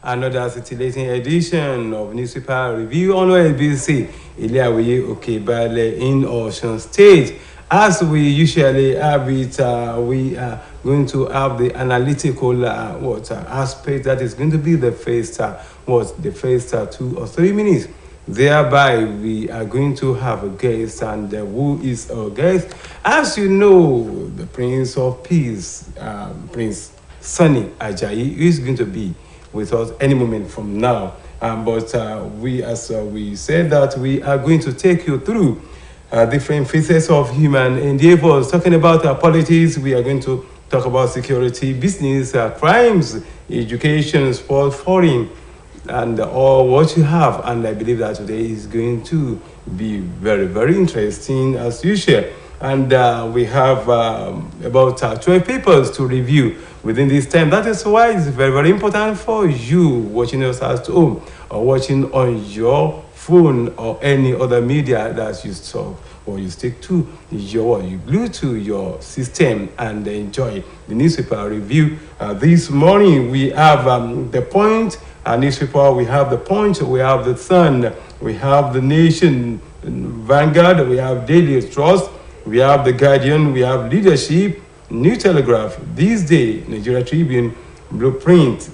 another scintillating edition of Newspaper Review on OSBC, Ile-Awoye Okebale in Osun State. As we usually have it, we are going to have the analytical aspect that is going to be the first, the first 2 or 3 minutes. Thereby, we are going to have a guest, and who is our guest? As you know, the Prince of Peace, Prince Sunny Ajayi, is going to be with us any moment from now. But as we said that we are going to take you through different phases of human endeavors. Talking about politics, we are going to talk about security, business, crimes, education, sport, foreign, and all what you have. And I believe that today is going to be very, very interesting as usual. And we have about 12 papers to review within this time. That is why it's very, very important for you watching us at home or watching on your phone or any other media that you saw or you stick to you glue to your system and enjoy the newspaper review. This morning we have the Point newspaper, we have the Punch, we have the Sun, we have the Nation, Vanguard, we have Daily Trust, we have the Guardian, we have Leadership, New Telegraph, This Day, Nigeria Tribune, Blueprint.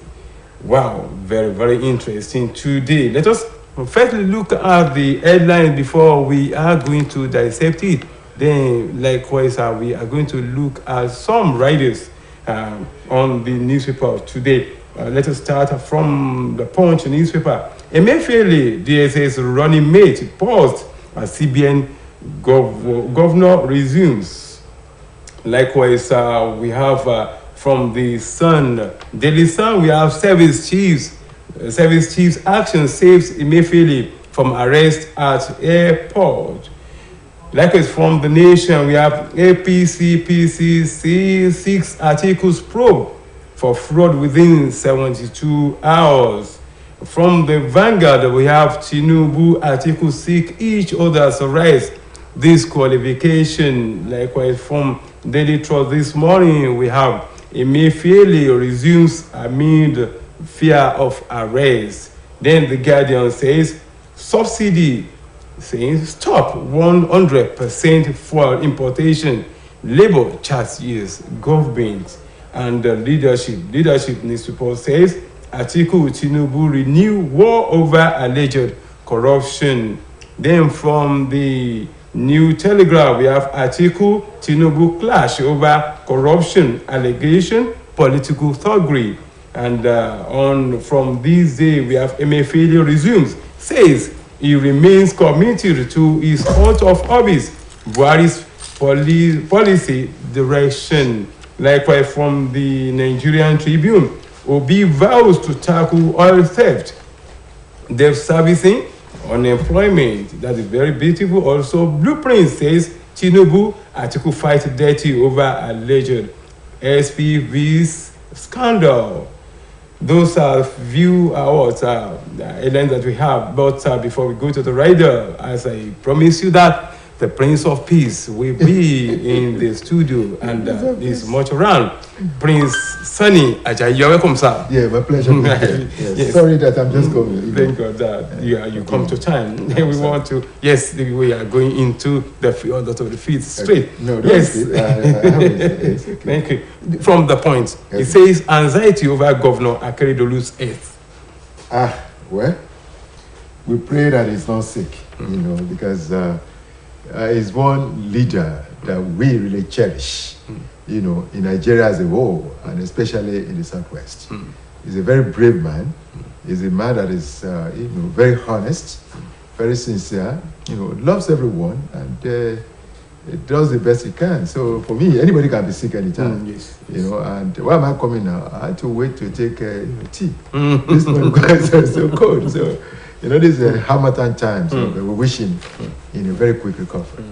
Wow, very, very interesting today. Let us firstly look at the headline before we are going to dissect it. Then, likewise, we are going to look at some writers on the newspaper today. Let us start from the Punch newspaper. Emefiele, DSS running mate, paused as CBN governor resumes. Likewise, we have from the Sun, Daily Sun, we have service chiefs. Service chief's action saves Emefiele from arrest at airport. Likewise, from the Nation, we have APC 6 articles probe for fraud within 72 hours. From the Vanguard, we have Tinubu articles seek each other's arrest, disqualification. Likewise, from Daily Trust this morning, we have Emefiele resumes amid fear of arrest. Then the Guardian says subsidy saying stop 100% for importation. Labor charges government. And the leadership newspaper says Atiku Tinubu renew war over alleged corruption. Then from the New Telegraph, we have Atiku Tinubu clash over corruption allegation, political thuggery. And from this day, we have Emefiele resumes, says he remains committed to his oath of office, Buhari's policy direction. Likewise, from the Nigerian Tribune, Obi vows to tackle oil theft, debt servicing, unemployment. That is very beautiful. Also, Blueprint says Tinubu Atiku fight dirty over alleged SPV's scandal. Those are few headlines that we have. But before we go to the rider, as I promised you that the Prince of Peace will be in the studio and is much around. Prince Sunny Ajayi, you're welcome, sir. Yeah, my pleasure. Yes. Sorry that I'm just going. Thank God that you come to time. We want to, we are going into the field of the feet straight. Okay. No, yes. Okay. Thank you. From the Point, it says anxiety over Governor Akeredolu's health. Well, we pray that he's not sick, because is one leader that we really cherish, in Nigeria as a whole, and especially in the Southwest. He's a very brave man. He's a man that is, very honest, very sincere, loves everyone, and does the best he can. So for me, anybody can be sick anytime. And why am I coming now? I had to wait to take tea. This morning because it's so cold. So, this is Hamilton time, so we're wishing a very quick recovery.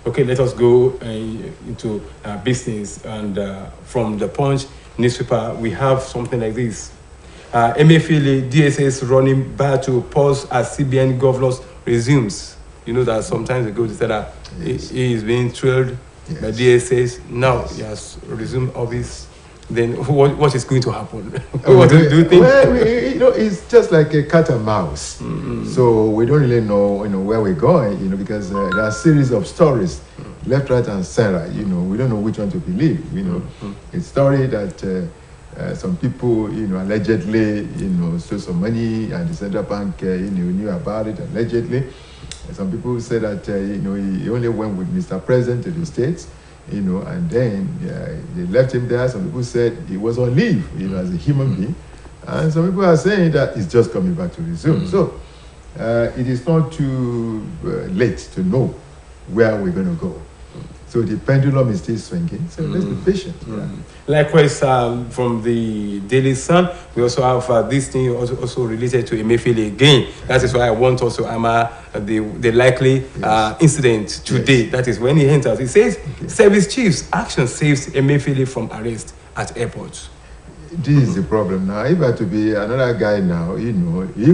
Okay, let us go into business. And from the Punch newspaper, we have something like this. Emefiele, DSS running battle pause as CBN governors resumes. You know that sometimes ago they said that he is being trailed by DSS. Now he has resumed office then what is going to happen? What do you think? Well, it's just like a cat and mouse. So we don't really know, where we're going, because there are a series of stories, left, right, and center. We don't know which one to believe. A story that some people, allegedly, stole some money, and the central bank, knew about it allegedly. Some people say that, he only went with Mr. President to the States. And then they left him there. Some people said he was on leave, as a human being. And some people are saying that he's just coming back to resume. So it is not too late to know where we're going to go. So the pendulum is still swinging. So let's be patient. Yeah. Likewise, from the Daily Sun, we also have this thing also related to Emefiele again. That is why I want also hammer the likely incident today. Yes. That is when he enters. It says, service chiefs, action saves Emefiele from arrest at airports. This is the problem now. If I had to be another guy now, he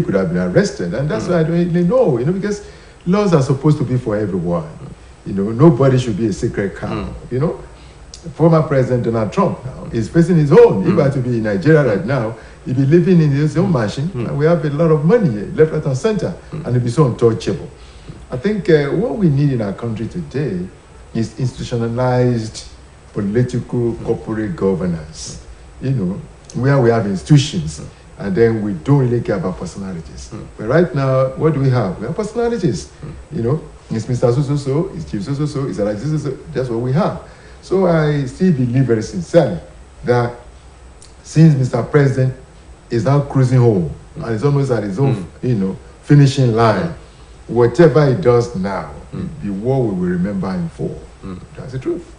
could have been arrested. And that's why I don't really know, because laws are supposed to be for everyone. Nobody should be a secret cow. Former President Donald Trump now is facing his own. If I had to be in Nigeria right now, he'd be living in his own mansion, and we have a lot of money left, right, and center, and it'd be so untouchable. I think what we need in our country today is institutionalized political corporate governance. Where we have institutions, and then we don't really care about personalities. But right now, what do we have? We have personalities. It's Mr. So-so-so, it's Chief so-so-so, it's like so-so-so. That's what we have. So I still believe very sincerely that since Mr. President is now cruising home, and it's almost at his own, finishing line, whatever he does now, be what we will remember him for. That's the truth.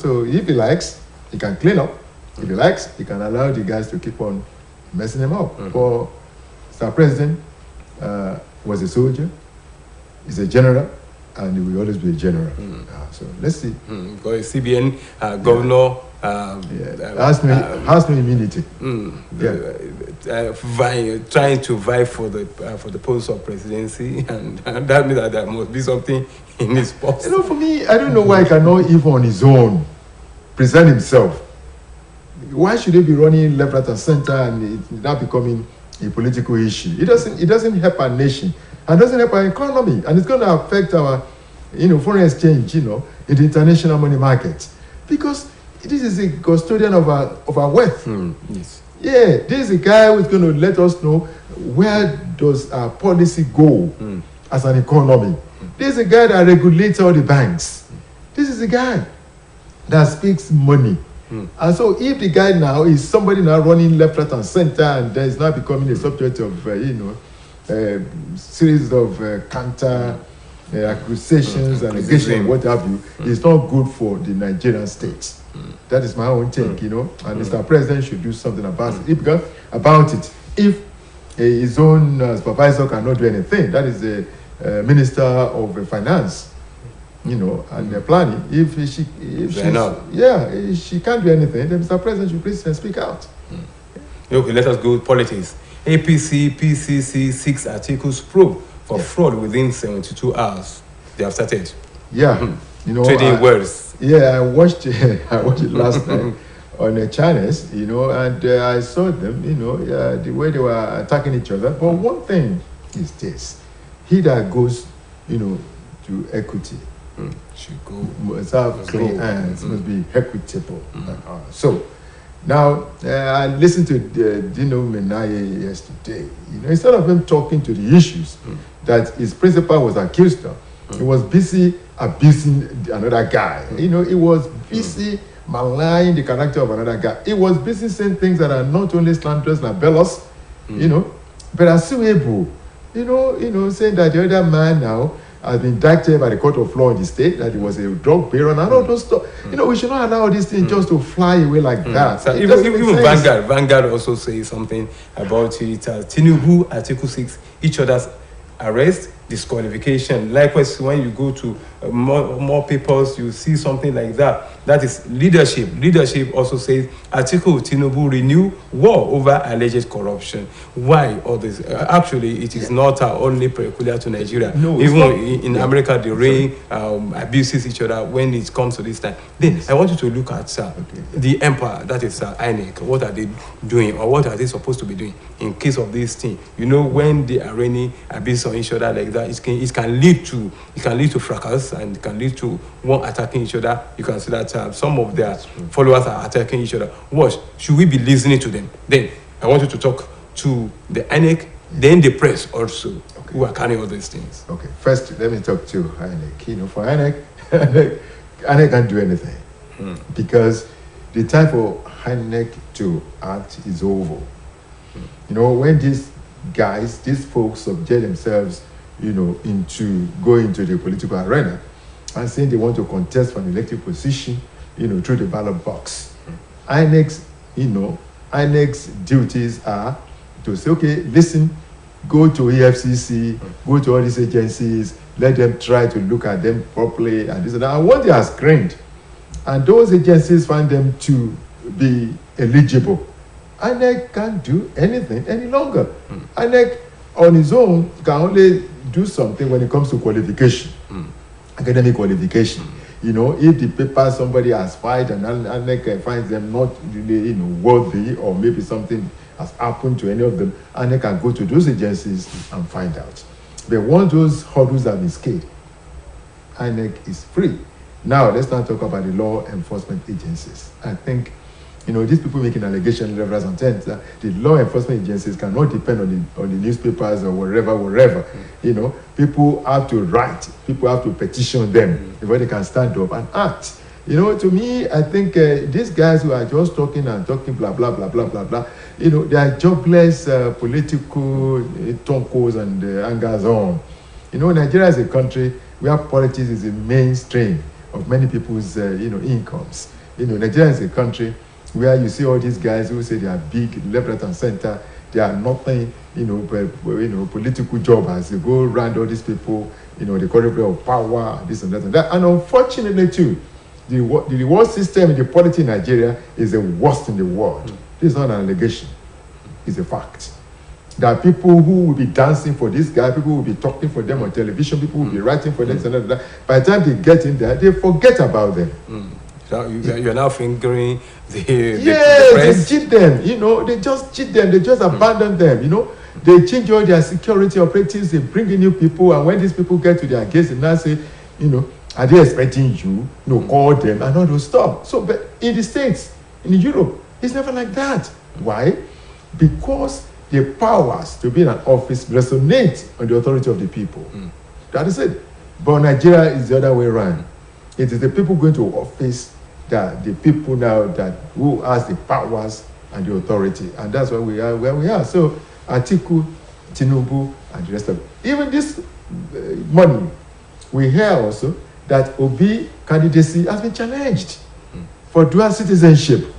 So if he likes, he can clean up. If he likes, he can allow the guys to keep on messing him up. For Mr. President was a soldier, he's a general, and he will always be a general. So let's see. Because CBN governor has no immunity. Trying to vie for the post of presidency, and that means that there must be something in his post. For me, I don't know why he cannot even on his own present himself. Why should he be running left, right, and center, and it's now becoming a political issue? It doesn't help our nation, and doesn't help our economy, and it's going to affect our, foreign exchange, in the international money market, because this is a custodian of our wealth. Yes. Yeah, this is a guy who's going to let us know where does our policy go as an economy. This is a guy that regulates all the banks. This is a guy that speaks money. And so if the guy now is somebody now running left, right, and center, and there is now becoming a subject of, series of counter accusations and allegations, what have you, it's not good for the Nigerian state. That is my own take, and Mr. President should do something about it. If his own supervisor cannot do anything, that is the Minister of Finance, and planning. If she can't do anything, then Mr. President should please speak out. Okay, let us go with politics. APC, PCC, 6 articles probe for fraud within 72 hours. They have started. Yeah, trading words. Yeah, I watched it last night on the channels, and I saw them, the way they were attacking each other. But one thing is this: he that goes, to equity should go. Must have clean hands, must be equitable. So now I listened to Dino Menaye yesterday. Instead of him talking to the issues that his principal was accused of, he was busy abusing another guy. He was busy maligning the character of another guy. He was busy saying things that are not only slanderous, libelous, but are still able, saying that the other man now has been indicted by the court of law in the state, that he was a drug baron and all those stuff. We should not allow these things just to fly away like that. So even Vanguard also says something about it. Tinubu, Article 6, each other's arrest, disqualification. Likewise, when you go to more papers, you see something like that. That is leadership. Leadership also says Atiku Tinubu renew war over alleged corruption. Why all this? Actually, it is not only peculiar to Nigeria. No, even in America, the rain abuses each other when it comes to this time. Then I want you to look at the empire, that is INEC. What are they doing, or what are they supposed to be doing in case of this thing? You know, when they are raining abuse on each other like that, it can lead to fracas, and it can lead to one attacking each other. You can see that some of their followers are attacking each other. What should we be listening to them? Then I want you to talk to the INEC, then the press also, who are carrying all these things. Okay, first let me talk to INEC. You know, for INEC, INEC can't do anything because the time for INEC to act is over. You know, when these folks subject themselves, you know, going into the political arena and saying they want to contest for an elected position, you know, through the ballot box. INEC's duties are to say, okay, listen, go to EFCC, go to all these agencies, let them try to look at them properly and this and that. And what they are screened, and those agencies find them to be eligible, INEC can't do anything any longer. INEC on its own can only do something when it comes to qualification, academic qualification. You know, if the paper somebody has filed and INEC finds them not really, you know, worthy, or maybe something has happened to any of them, INEC can go to those agencies and find out. But once those hurdles have been scaled, INEC is free. Now, let's not talk about the law enforcement agencies. I think, you know, these people making allegations left, right, and center, the law enforcement agencies cannot depend on the newspapers or wherever. You know, people have to write, people have to petition them before they can stand up and act. You know, to me, I think these guys who are just talking blah, blah, blah, blah, blah, blah, you know, they are jobless political tonkos and hangers on. You know, Nigeria is a country where politics is the mainstream of many people's, you know, incomes. You know, Nigeria is a country where you see all these guys who say they are big, left, right, and center. They are nothing, you know, political jobbers. They go around all these people, you know, the corridor of power, this and that and that. And unfortunately, too, the reward system in the polity in Nigeria is the worst in the world. This is not an allegation. It's a fact. There are people who will be dancing for this guy, people will be talking for them on television, people will be writing for them, and that. By the time they get in there, they forget about them. So you're now fingering the press? They cheat them, you know, they just cheat them, they just abandon them, you know. They change all their security operatives, they bring in new people, and when these people get to their gates, they now say, you know, are they expecting you? No, call them and all those stuff. So, but in the States, in Europe, it's never like that. Why? Because the powers to be in an office resonate on the authority of the people. That is it. But Nigeria is the other way around. It is the people going to office that the people now who has the powers and the authority, and that's why we are where we are. So Atiku, Tinubu, and the rest of it. Even this morning, we hear also that Obi candidacy has been challenged for dual citizenship.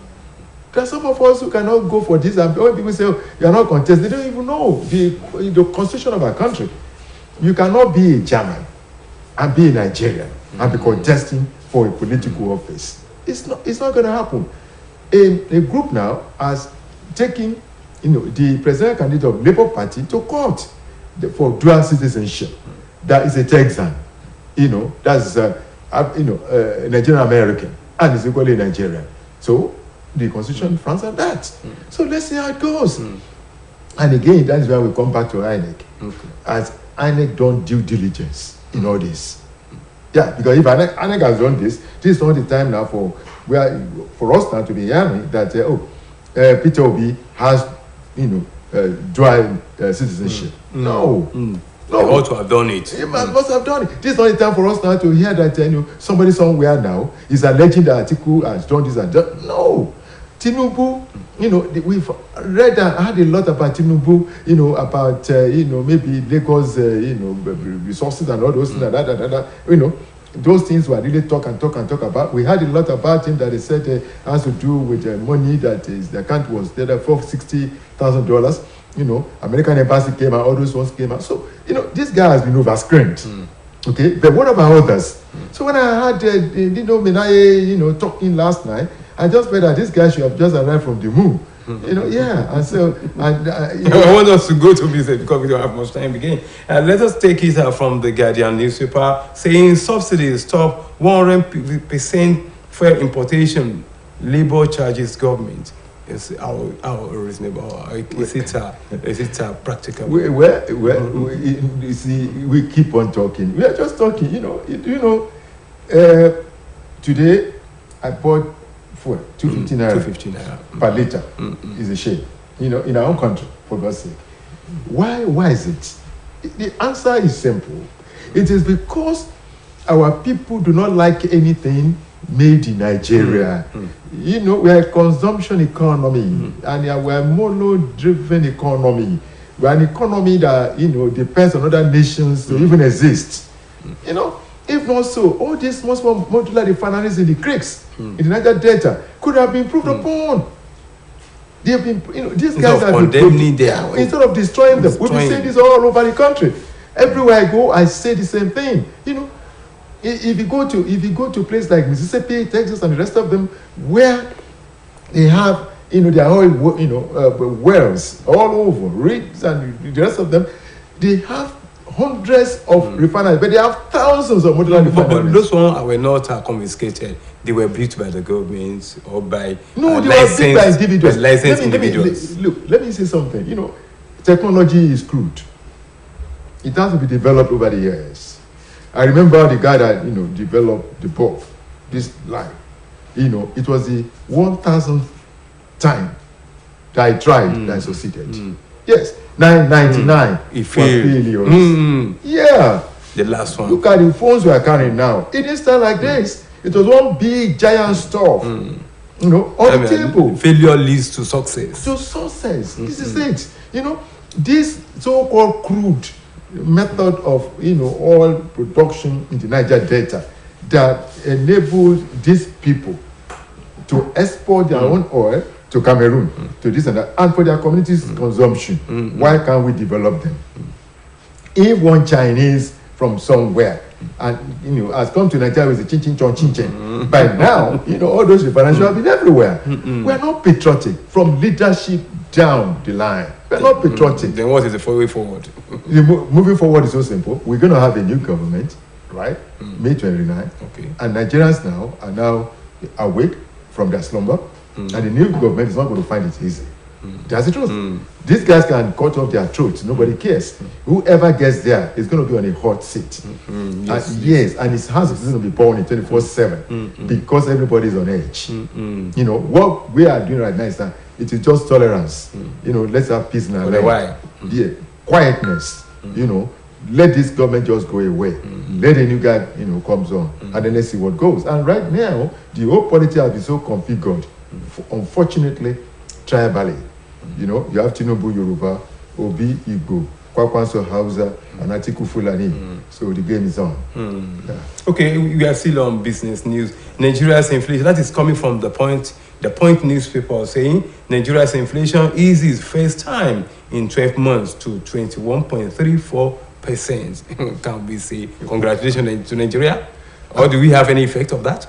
There are some of us who cannot go for this, and when people say, oh, you are not contesting, they don't even know the constitution of our country. You cannot be a German and be a Nigerian and be contesting for a political office. It's not going to happen. A group now has taken, you know, the presidential candidate of Labour Party to court for dual citizenship. That is a Texan, you know, that's a Nigerian American, and is equally Nigerian. So the constitution frowns at that. So let's see how it goes. And again, that is why we come back to INEC. As INEC done due diligence in all this. Yeah, because if INEC has done this is not the time now for us now to be hearing that Peter Obi has, you know, dual citizenship. No. They ought to have done it. He must have done it. This is not the time for us now to hear that somebody somewhere now is alleging that Atiku has done this and that. No. Tinubu, you know, we've read and heard a lot about Tinubu, you know, about, maybe Lagos, resources and all those things, you know. Those things were really talk about. We heard a lot about him that he said has to do with money that is, the account was there for $60,000. you know, American embassy came out, all those ones came out. So, you know, this guy has been overscreened. Okay, but what about others? So when I had, you know, Menaye, you know, talking last night, I just felt that this guy should have just arrived from the moon. You know, yeah, and so you know, I want us to go to business because we don't have much time again. Let us take it from the Guardian newspaper saying subsidies stop 100% fuel importation, labor charges government. Is how reasonable? Is it practical? You see, we keep on talking. We are just talking. You know, today I bought fuel 250 naira. 250 naira per liter. Is a shame. You know, in our own country, for God's sake. Why is it? The answer is simple. It is because our people do not like anything made in Nigeria. You know, we are a consumption economy, and we are a mono-driven economy. We are an economy that, you know, depends on other nations to even exist. You know, if not so, all these small modular refineries in the creeks, in the Niger Delta, could have been improved upon. They have been, you know, these guys have been instead of destroying them. We've been saying this all over the country. Everywhere I go, I say the same thing. You know, if you go to places like Mississippi, Texas, and the rest of them, where they have, you know, their oil, you know, wells all over, rigs and the rest of them, they have hundreds of refineries, but they have thousands of modular refineries. But those ones were not confiscated. They were built by the government or by they were built by individuals. Let me say something. You know, technology is crude. It has to be developed over the years. I remember the guy that, you know, developed the bulb, this line. You know, it was the 1,000th time that I tried that I succeeded. Yes, 999 it failed. Yeah. The last one. Look at the phones we are carrying now. It didn't start like this. It was one big giant stuff. You know, on the table. Failure leads to success. This is it. You know, this so-called crude method of, you know, oil production in the Niger Delta that enabled these people to export their own oil to Cameroon, to this and that, and for their communities' consumption. Why can't we develop them? If one Chinese from somewhere and, you know, has come to Nigeria with a chin by now, you know, all those refineries have been everywhere. We are not patriotic from leadership down the line. We are not patriotic. Then what is the way forward? Moving forward is so simple. We're going to have a new government, right? May 29. Okay. And Nigerians now are now awake from their slumber. And the new government is not going to find it easy. That's the truth. These guys can cut off their throats. Nobody cares. Whoever gets there is going to be on a hot seat. Yes, and his house is going to be born in 24/7 because everybody is on edge. You know, what we are doing right now is that it is just tolerance. You know, let's have peace in our life. Yeah, quietness. You know, let this government just go away. Let a new guy, you know, comes on, and then let's see what goes. And right now, the whole politics has been so configured, unfortunately, tribally. You know, you have Tinubu Yoruba, Obi Igbo, Kwakwanso Hausa, and Atiku Fulani. So the game is on. Okay, we are still on business news. Nigeria's inflation, that is coming from the point newspaper saying Nigeria's inflation eases first time in 12 months to 21.34%. Can we say congratulations to Nigeria? Or do we have any effect of that?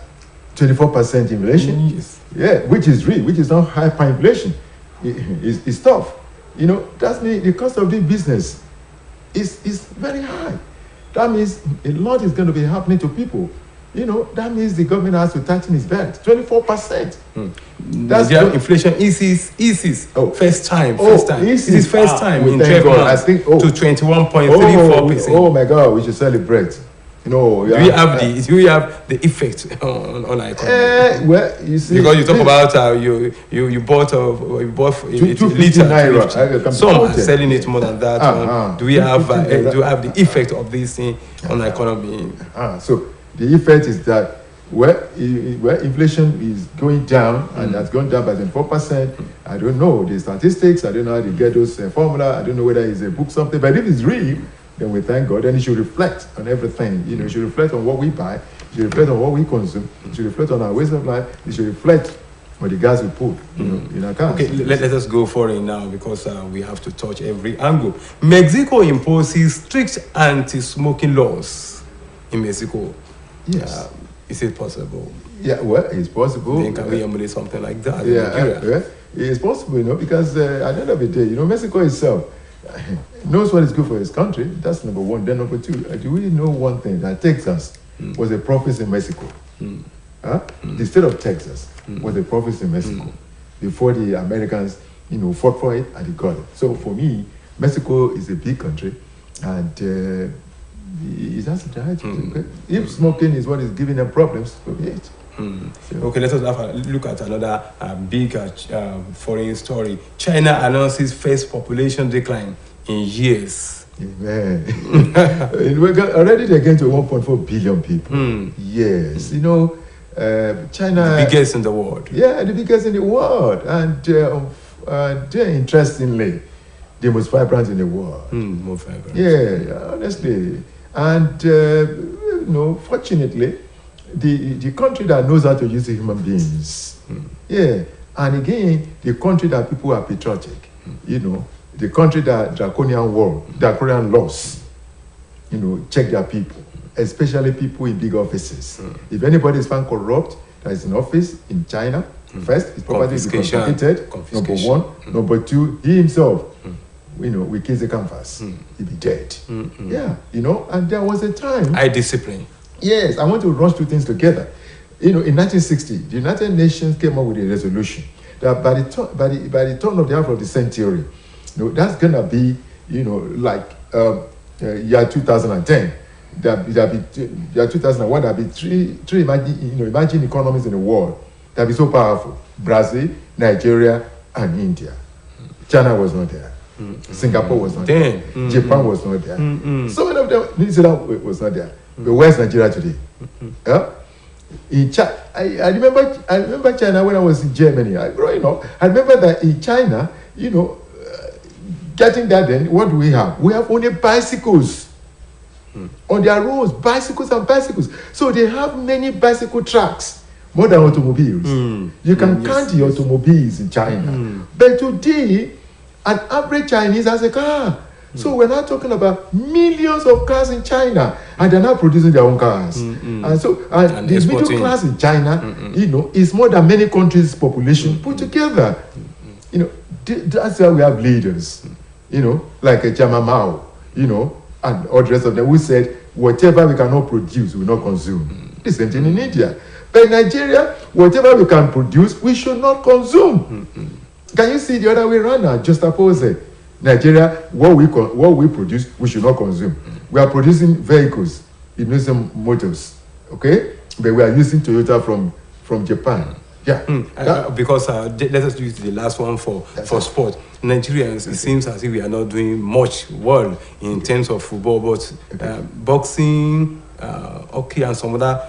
24% inflation? Yes. Yeah, which is real, which is not hyperinflation. It's tough. You know, that's mean the cost of doing business is very high. That means a lot is going to be happening to people. You know, that means the government has to tighten its belt. 24%. That's inflation eases. First time. It is first time in 12 months I think, to 21.34%. Oh my God, we should celebrate. You know, do we have the effect on our economy? Well, you see, because you talk about you bought a liter. Some are selling it more than that. Do we have the effect of this thing on our economy? So the effect is that where inflation is going down and has gone down by 4%. I don't know the statistics. I don't know how they get those formula. I don't know whether it's a book something. But if it's real, then we thank God. And it should reflect on everything. You know, it should reflect on what we buy. It should reflect on what we consume. It should reflect on our ways of life. It should reflect or the gas we put, in our cars. Okay, let us go foreign now because we have to touch every angle. Mexico imposes strict anti-smoking laws in Mexico. Yes. Is it possible? Yeah, well, it's possible. Then can we emulate something like that in Nigeria? It's possible, because at the end of the day, Mexico itself knows what is good for its country. That's number one. Then number two, do we know one thing? That Texas was a province in Mexico. The state of Texas was a province in Mexico before the Americans, fought for it and they got it. So for me, Mexico is a big country, and it has the right. If smoking is what is giving them problems, so be it. Okay, let us have a look at another big foreign story. China announces first population decline in years. Amen. Already they're getting to 1.4 billion people. Yes, China, the biggest in the world. Yeah, the biggest in the world, and they're interestingly the most vibrant in the world. Most vibrant. Yeah, honestly, and fortunately, the country that knows how to use the human beings. Yeah, and again, the country that people are patriotic. The country that draconian laws. Check their people, especially people in big offices. If anybody is found corrupt that is in office in China, first, his property is confiscated. Number one. Number two, he himself, we kiss the canvas. He'll be dead. Yeah, and there was a time. High discipline. Yes, I want to rush two things together. In 1960, the United Nations came up with a resolution that by the turn of the half of the century, that's gonna be, like year 2010. Year 2001, there'll be three emerging economies in the world that'll be so powerful: Brazil, Nigeria, and India. China was not there. Singapore was not there. Japan was not there. So many of them, New Zealand was not there. But where's Nigeria today? In China, I remember China when I was in Germany. Growing up, I remember that in China, getting that then, what do we have? We have only bicycles on their roads, bicycles and bicycles. So they have many bicycle tracks, more than automobiles. You can count the automobiles in China. But today, an average Chinese has a car. So we're not talking about millions of cars in China, and they're not producing their own cars. And so the middle class in China, is more than many countries' population put together. That's why we have leaders, like a Chairman Mao, and all the rest of them who said, whatever we cannot produce, we will not consume. The same thing in India. But in Nigeria, whatever we can produce, we should not consume. Can you see the other way around now? Just opposite. Nigeria, what we produce, we should not consume. We are producing vehicles, using motors, okay? But we are using Toyota from Japan. Yeah. Because let us use the last one for sport. Nigerians, it seems as if we are not doing much well in terms of football, but boxing, hockey, and some other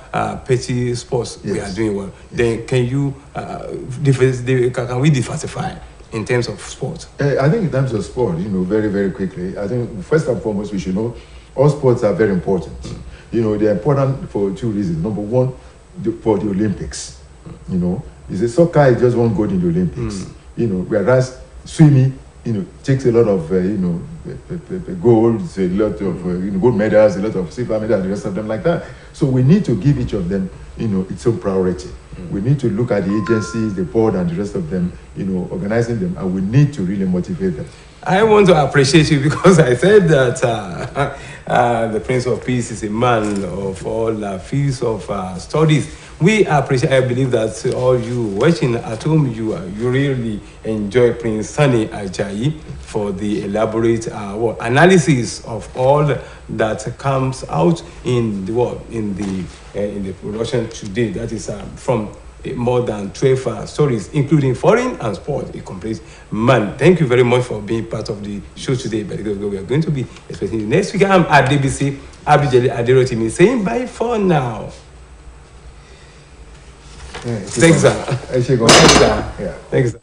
petty sports, we are doing well. Then can you can we diversify in terms of sport? I think in terms of sport, very, very quickly, I think first and foremost, we should know all sports are very important. They're important for two reasons. Number one, for the Olympics. You say soccer is just one gold in the Olympics. Whereas swimming, takes a lot of, golds, a lot of gold medals, a lot of silver medals, the rest of them like that. So we need to give each of them, its own priority. We need to look at the agencies, the board, and the rest of them, organizing them, and we need to really motivate them. I want to appreciate you because I said that the Prince of Peace is a man of all fields of studies. We appreciate, I believe that all you watching at home, you really enjoy Prince Sunny Ajayi for the elaborate analysis of all that comes out in the world, in the production today. That is from more than 12 stories, including foreign and sport, a complete man. Thank you very much for being part of the show today. But we are going to be expecting you next week. I'm at OSBC, Abdul Aderotimi, saying bye for now. Thanks, sir. Thanks, sir. Thanks, sir.